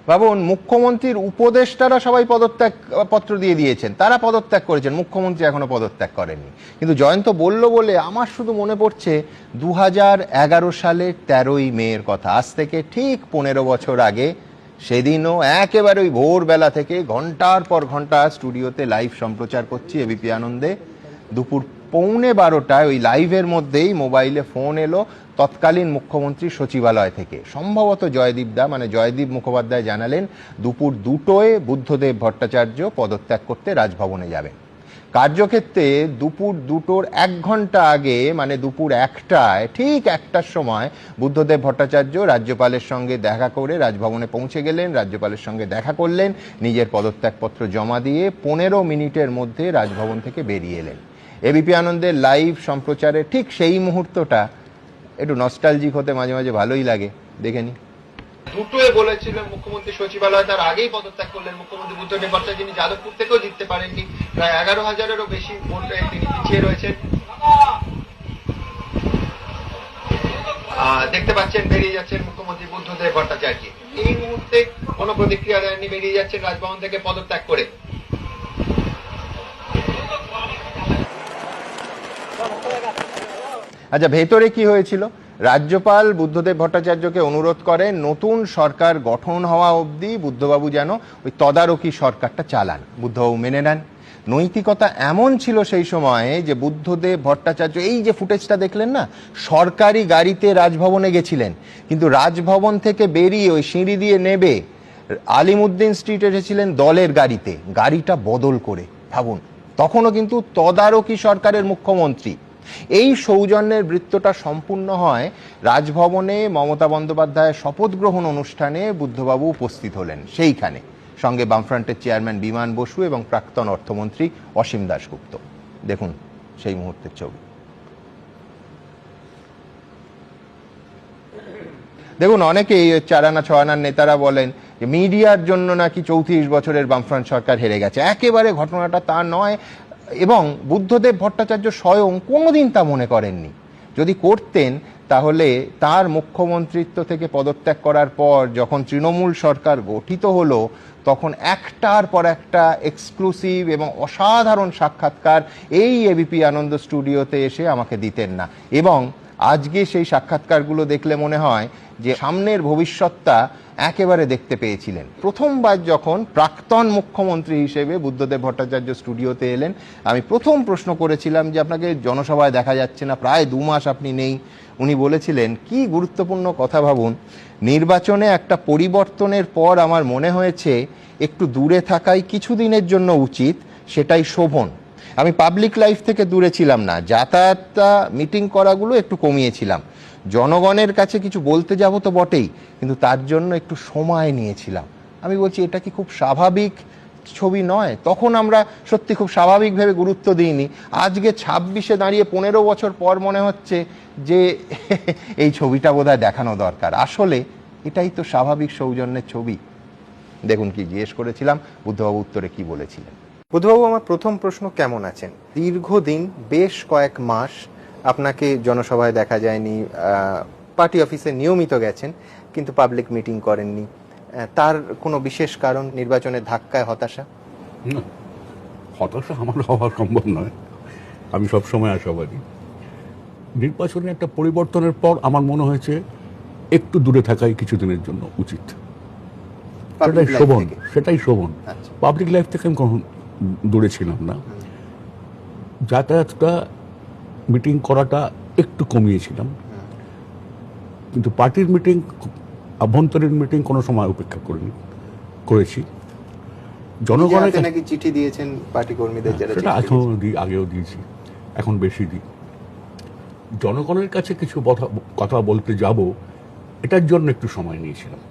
ভাবুন, মুখ্যমন্ত্রীর উপদেষ্টারা সবাই পদত্যাগ পত্র দিয়ে দিয়েছেন, তারা পদত্যাগ করেছেন, মুখ্যমন্ত্রী এখনো পদত্যাগ করেননি। কিন্তু জয়ন্ত বলল বলে আমার শুধু মনে পড়ছে 2011 সালের 13ই মের কথা। আজ থেকে ঠিক 15 বছর আগে, সেদিনও একেবারে ওই ভোরবেলা থেকে ঘন্টার পর ঘন্টা স্টুডিওতে লাইভ সম্প্রচার করছি এবিপি আনন্দে। দুপুর 11:15 ওই লাইভের মধ্যেই মোবাইলে ফোন এলো তৎকালীন মুখ্যমন্ত্রী সচিবালয় থেকে। সম্ভবত জয়দীপ দা, মানে জয়দীপ মুখোপাধ্যায় জানালেন দুপুর 2টোয় বুদ্ধদেব ভট্টাচার্য পদত্যাগ করতে রাজভবনে যাবেন। কার্যক্ষেত্রে দুপুর 2টোর 1 ঘন্টা আগে, মানে দুপুর 1টায়, ঠিক 1টার সময় বুদ্ধদেব ভট্টাচার্য রাজ্যপালের সঙ্গে দেখা করে রাজভবনে পৌঁছে গেলেন, রাজ্যপালের সঙ্গে দেখা করলেন, নিজের পদত্যাগপত্র জমা দিয়ে 15 মিনিটের মধ্যে রাজভবন থেকে বেরিয়ে এলেন। এবিপি আনন্দের লাইভ সম্প্রচারে ঠিক সেই মুহূর্তটা একটু নস্টালজিক হতে মাঝে মাঝে ভালোই লাগে, দেখে নি। 2টোয় বলেছিলেন মুখ্যমন্ত্রী সচিবালয়, তার আগেই পদত্যাগ করলেন মুখ্যমন্ত্রী বুদ্ধদেব ভট্টাচার্য। যিনি যাদবপুর থেকেও জিততে পারেননি, প্রায় 11,000-এরও বেশি ভোটে তিনি পিছিয়ে রয়েছেন। দেখতে পাচ্ছেন বেরিয়ে যাচ্ছেন মুখ্যমন্ত্রী বুদ্ধদেব ভট্টাচার্য। এই মুহূর্তে কোনো প্রতিক্রিয়া দেননি, বেরিয়ে যাচ্ছেন রাজভবন থেকে পদত্যাগ করে। আচ্ছা, ভেতরে কি হয়েছিল? রাজ্যপাল বুদ্ধদেব ভট্টাচার্যকে অনুরোধ করেন নতুন সরকার গঠন হওয়া অবধি বুদ্ধবাবু যেন ওই তদারকি সরকারটা চালান। বুদ্ধবাবু মেনে নেন। নৈতিকতা এমন ছিল সেই সময়ে যে বুদ্ধদেব ভট্টাচার্য, এই যে ফুটেজটা দেখলেন না, সরকারি গাড়িতে রাজভবনে গেছিলেন, কিন্তু রাজভবন থেকে বেরিয়ে ওই সিঁড়ি দিয়ে নেবে আলিমুদ্দিন স্ট্রিট এসেছিলেন দলের গাড়িতে, গাড়িটা বদল করে। ভাবুন, তখনও কিন্তু তদারকি সরকারের মুখ্যমন্ত্রী। এই সৌজন্যের বৃত্তটা সম্পূর্ণ হয় রাজভবনে মমতা বন্দ্যোপাধ্যায়ের শপথ গ্রহণ অনুষ্ঠানে বুদ্ধবাবু উপস্থিত হলেন। সেইখানে সঙ্গে বামফ্রন্টের চেয়ারম্যান বিমান বসু এবং প্রাক্তন অর্থমন্ত্রী অসীম দাশগুপ্ত। দেখুন সেই মুহূর্তের ছবি। দেখুন, অনেকেই 4 আনা 6 আনার নেতারা বলেন যে মিডিয়ার জন্য নাকি 34 বছরের বামফ্রন্ট সরকার হেরে গেছে। একেবারে ঘটনাটা তা নয়, এবং বুদ্ধদেব ভট্টাচার্য স্বয়ং কোনোদিন তা মনে করেননি। যদি করতেন তাহলে তার মুখ্যমন্ত্রিত্ব থেকে পদত্যাগ করার পর যখন তৃণমূল সরকার গঠিত হলো, তখন একটার পর একটা এক্সক্লুসিভ এবং অসাধারণ সাক্ষাৎকার এই এবিপি আনন্দ স্টুডিওতে এসে আমাকে দিতেন না। এবং আজকে সেই সাক্ষাৎকারগুলো দেখলে মনে হয় যে সামনের ভবিষ্যৎটা একেবারে দেখতে পেয়েছিলেন। প্রথমবার যখন প্রাক্তন মুখ্যমন্ত্রী হিসেবে বুদ্ধদেব ভট্টাচার্য স্টুডিওতে এলেন, আমি প্রথম প্রশ্ন করেছিলাম যে আপনাকে জনসভায় দেখা যাচ্ছে না, প্রায় 2 মাস আপনি নেই। উনি বলেছিলেন কি গুরুত্বপূর্ণ কথা, ভাবুন, নির্বাচনে একটা পরিবর্তনের পর আমার মনে হয়েছে একটু দূরে থাকাই কিছুদিনের জন্য উচিত, সেটাই শোভন। আমি পাবলিক লাইফ থেকে দূরে ছিলাম না, যাতায়াতটা, মিটিং করাগুলো একটু কমিয়েছিলাম, জনগণের কাছে কিছু বলতে যাব তো বটেই, কিন্তু তার জন্য একটু সময় নিয়েছিলাম। আমি বলছি এটা কি খুব স্বাভাবিক ছবি নয়? তখন আমরা সত্যি খুব স্বাভাবিকভাবে গুরুত্ব দিইনি। আজকে 26-এ দাঁড়িয়ে 15 বছর পর মনে হচ্ছে যে এই ছবিটা বোধহয় দেখানো দরকার। আসলে এটাই তো স্বাভাবিক সৌজন্যের ছবি। দেখুন কি জিজ্ঞেস করেছিলাম, বুদ্ধবাবু উত্তরে কি বলেছিলেন। বুদ্ধবাবু, আমার প্রথম প্রশ্ন, কেমন আছেন? দীর্ঘদিন, বেশ কয়েক মাস আপনাকে জনসভায় দেখা যায়নি, পার্টি অফিসে নিয়মিত গেছেন, কিন্তু পাবলিক মিটিং করেননি। তার কোনো বিশেষ কারণ? নির্বাচনের ধাক্কায় হতাশা? হতাশা আমার হওয়া সম্ভব নয়, আমি সবসময় আশাবাদী। নির্বাচনে একটা পরিবর্তনের পর আমার মনে হয়েছে একটু দূরে থাকাই কিছুদিনের জন্য উচিত। সেটাই শোভন। পাবলিক লাইফ থেকে আমি কখন দূরে ছিলাম না। যাতায়াতটা, মিটিং করাটা একটু কমিয়েছিলাম, কিন্তু পার্টির মিটিং, আভ্যন্তরীণ মিটিং কোনো সময় উপেক্ষা করেছি। জনগণের নাকি চিঠি দিয়েছেন পার্টি কর্মীদের? সেটা আগেও দিয়েছি, এখন বেশি দিই। জনগণের কাছে কিছু কথা বলতে যাব, এটার জন্য একটু সময় নিয়েছিলাম।